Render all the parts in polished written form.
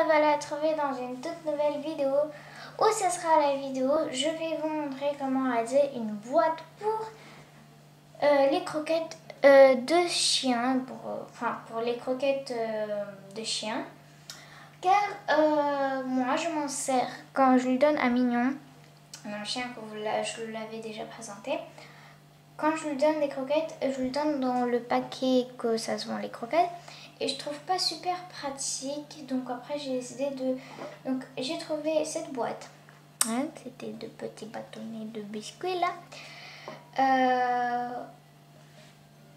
me voilà trouvé dans une toute nouvelle vidéo où ce sera la vidéo. Je vais vous montrer comment réaliser une boîte pour les croquettes de chien, pour les croquettes de chien. Car moi je m'en sers quand je lui donne à Mignon, mon chien que je l'avais déjà présenté. Quand je lui donne des croquettes, je lui donne dans le paquet que ça se vend les croquettes. Et je trouve pas super pratique. Donc après j'ai décidé de... Donc j'ai trouvé cette boîte. Hein, c'était de petits bâtonnets de biscuits là.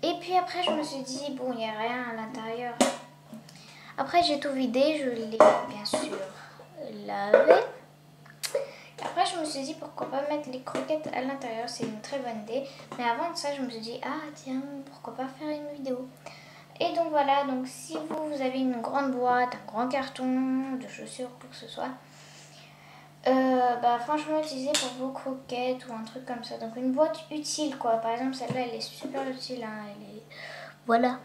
Et puis après je me suis dit, bon il n'y a rien à l'intérieur. Après j'ai tout vidé, je l'ai bien sûr lavé. Après je me suis dit pourquoi pas mettre les croquettes à l'intérieur, c'est une très bonne idée. Mais avant de ça je me suis dit, ah tiens, pourquoi pas faire une vidéo. Et donc voilà, donc si vous avez une grande boîte, un grand carton de chaussures, quoi que ce soit, franchement utilisez pour vos croquettes ou un truc comme ça. Donc une boîte utile quoi, par exemple celle-là elle est super utile, hein. Voilà.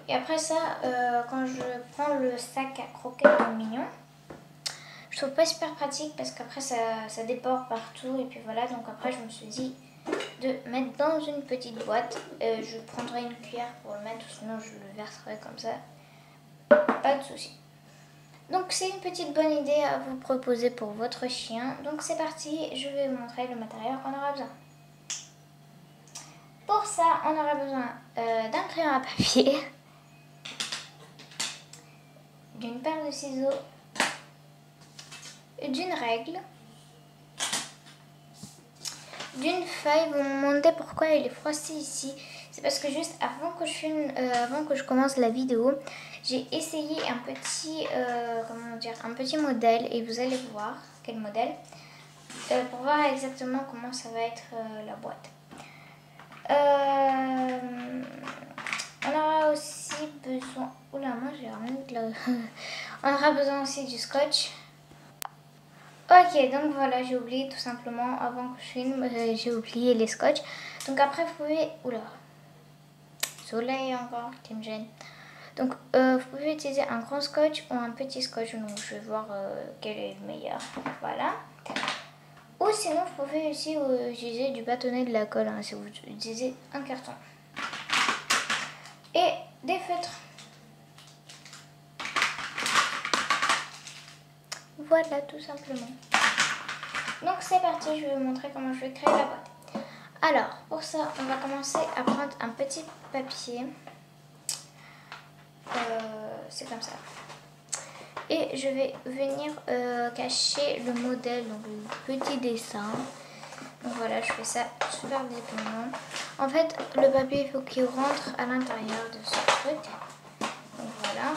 Et après ça, quand je prends le sac à croquettes de Mignon, je trouve pas super pratique parce qu'après ça déborde partout et puis voilà. Donc après je me suis dit de mettre dans une petite boîte. Je prendrai une cuillère pour le mettre, sinon je le verserai comme ça. Pas de souci. Donc c'est une petite bonne idée à vous proposer pour votre chien. Donc c'est parti, je vais vous montrer le matériel qu'on aura besoin. Pour ça, on aura besoin d'un crayon à papier, d'une paire de ciseaux, d'une règle, d'une feuille. Vous me demandez pourquoi elle est froissée ici. C'est parce que juste avant que je commence la vidéo, j'ai essayé un petit modèle et vous allez voir quel modèle pour voir exactement comment ça va être la boîte. On aura aussi besoin... Oula, moi j'ai ramené de la... On aura besoin aussi du scotch. Ok, donc voilà, j'ai oublié tout simplement, avant que je filme, j'ai oublié les scotch. Donc après, vous pouvez... Oula, soleil encore, qui me gêne. Donc, vous pouvez utiliser un grand scotch ou un petit scotch. Donc, je vais voir quel est le meilleur. Voilà. Ou sinon, vous pouvez aussi utiliser du bâtonnet de la colle, hein, si vous utilisez un carton. Et des feutres. Voilà, tout simplement. Donc c'est parti, je vais vous montrer comment je vais créer la boîte. Alors, pour ça, on va commencer à prendre un petit papier. C'est comme ça. Et je vais venir cacher le modèle, donc le petit dessin. Donc voilà, je fais ça super délicatement. En fait, le papier, il faut qu'il rentre à l'intérieur de ce truc. Donc voilà.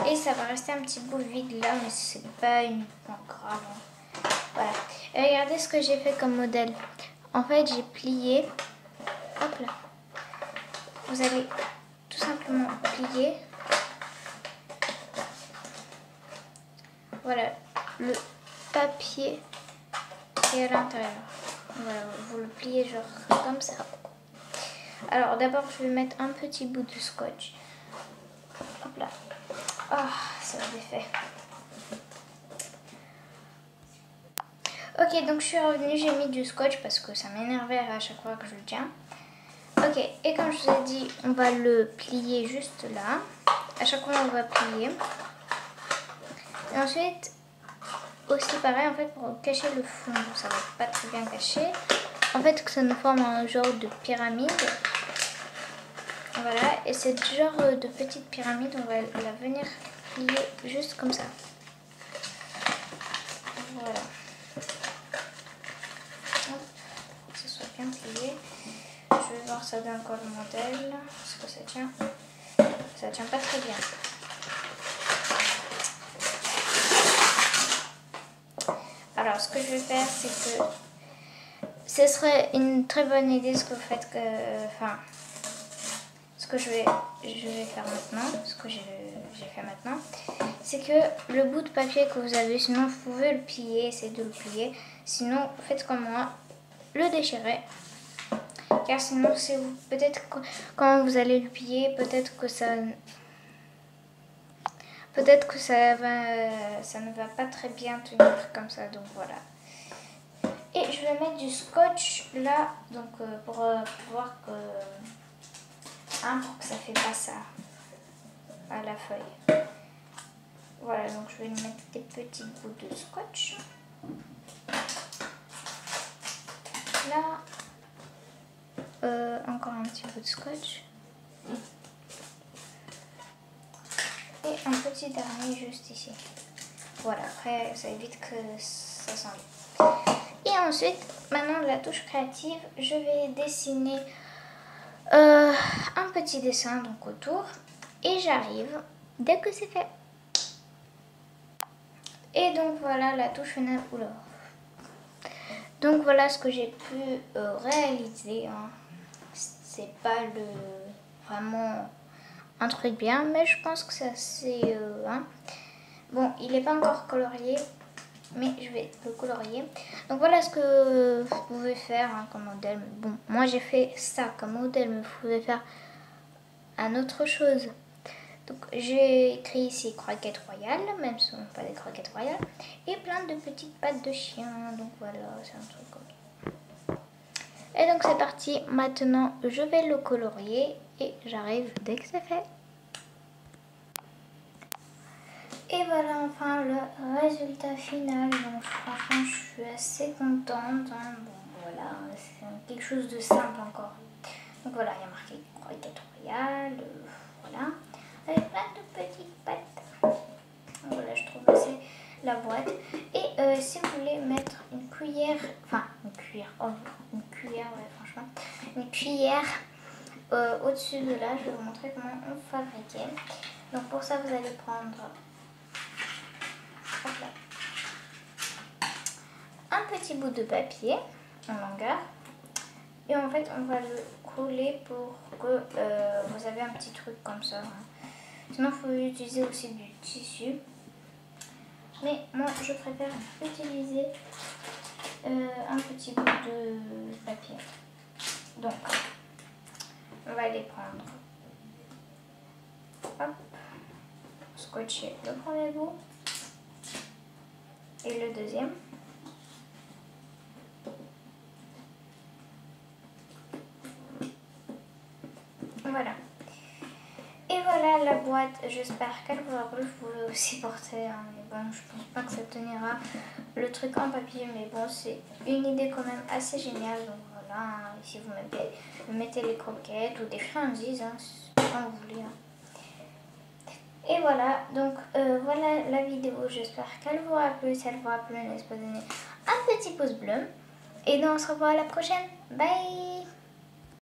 Et ça va rester un petit bout vide là, mais c'est pas grave. Voilà. Et regardez ce que j'ai fait comme modèle. En fait, j'ai plié. Hop là. Vous allez tout simplement plier. Voilà. Le papier qui est à l'intérieur. Voilà. Vous le pliez genre comme ça. Alors d'abord, je vais mettre un petit bout de scotch. Hop là. Ah, ça va défait. Ok, donc je suis revenue, j'ai mis du scotch parce que ça m'énervait à chaque fois que je le tiens. Ok, et comme je vous ai dit, on va le plier juste là. À chaque fois, on va plier. Et ensuite, aussi pareil, en fait, pour cacher le fond, ça va pas très bien cacher. En fait, que ça nous forme un genre de pyramide. Voilà, et cette genre de petite pyramide, on va la venir plier juste comme ça. Voilà. Hop, pour que ce soit bien plié. Je vais voir ça donne quoi le modèle. Est-ce que ça tient? Ça tient pas très bien. Alors, ce que je vais faire, c'est que ce serait une très bonne idée ce que vous faites ce que je vais faire maintenant, ce que j'ai fait maintenant, c'est que le bout de papier que vous avez, sinon vous pouvez le plier, essayez de le plier, sinon faites comme moi, le déchirez, car sinon c'est peut-être quand vous allez le plier, peut-être que ça peut-être que ça ne va pas très bien tenir comme ça, donc voilà. Et je vais mettre du scotch là, donc pour voir que, pour que ça fait pas ça à la feuille. Voilà, donc je vais mettre des petits bouts de scotch. Là, encore un petit bout de scotch. Et un petit dernier juste ici. Voilà, après ça évite que ça s'enlève. Et ensuite, maintenant de la touche créative, je vais dessiner un petit dessin donc autour. Et j'arrive dès que c'est fait. Et donc voilà la touche finale. Oula. Donc voilà ce que j'ai pu réaliser. Hein. C'est pas vraiment un truc bien, mais je pense que c'est assez... Bon, il n'est pas encore colorié, mais je vais le colorier. Donc voilà ce que vous pouvez faire comme modèle. Bon, moi j'ai fait ça comme modèle, mais vous pouvez faire un autre chose. Donc j'ai écrit ici croquettes royales, même si ce ne sont pas des croquettes royales, et plein de petites pattes de chien. Donc voilà, c'est un truc comme ça. Et donc c'est parti. Maintenant, je vais le colorier et j'arrive dès que c'est fait. Et voilà enfin le résultat final. Donc franchement je suis assez contente. Hein. Bon voilà, c'est quelque chose de simple encore. Donc voilà, il y a marqué croquettes royales, voilà, avec plein de petites pattes. Donc voilà, je trouve que c'est la boîte. Et si vous voulez mettre une cuillère, ouais franchement, une cuillère au-dessus de là, je vais vous montrer comment on fabriquait. Donc pour ça vous allez prendre un petit bout de papier en longueur et en fait on va le coller pour que vous avez un petit truc comme ça. Sinon il faut utiliser aussi du tissu, mais moi je préfère utiliser un petit bout de papier. Donc on va les prendre, hop, scotcher le premier bout et le deuxième. Voilà. Et voilà la boîte, j'espère qu'elle vous rappelle, vous pouvez aussi porter, hein, mais bon, je pense pas que ça tenira le truc en papier, mais bon, c'est une idée quand même assez géniale, donc voilà, hein, ici vous mettez les croquettes ou des friandises, hein, comme vous voulez. Hein. Et voilà, donc voilà la vidéo, j'espère qu'elle vous a plu, si elle vous a plu, n'hésitez pas à donner un petit pouce bleu, et donc on se revoit à la prochaine, bye.